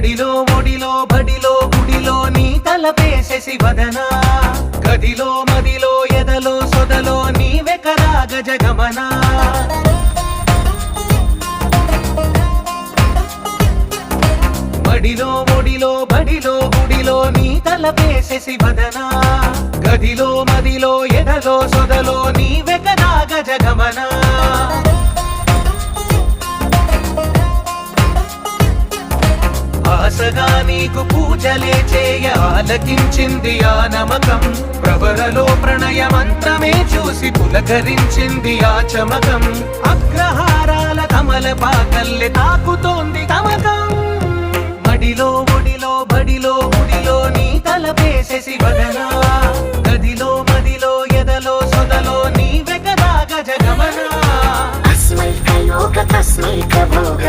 మడిలో ఒడిలో బడిలో గుడిలో నీ తలపేసే శివదనా గదిలో మదిలో ఎదలో సొదలో నీవెకరా గజగమనా మడిలో ఒడిలో బడిలో గుడిలో నీ తలపేసే శివదనా గదిలో మదిలో ఎదలో సొదలో నీవెకరా గజగమనా ఆశగా నీకు పూజలే చేయ ఆలకించింది ఆ నమకం ప్రవరలో ప్రణయ మంత్రమే చూసి పులకరించింది ఆ చమకం అగ్రహారాల కమల పాకల్లె తాకుతోంది తమకం మడిలో ఒడిలో బడిలో గుడిలో నీ తలపేసే శివదనా గదిలో మదిలో ఎదలో సొదలో నీవెకరా గజగమనా अस्मै कयोग तस्मै कभोग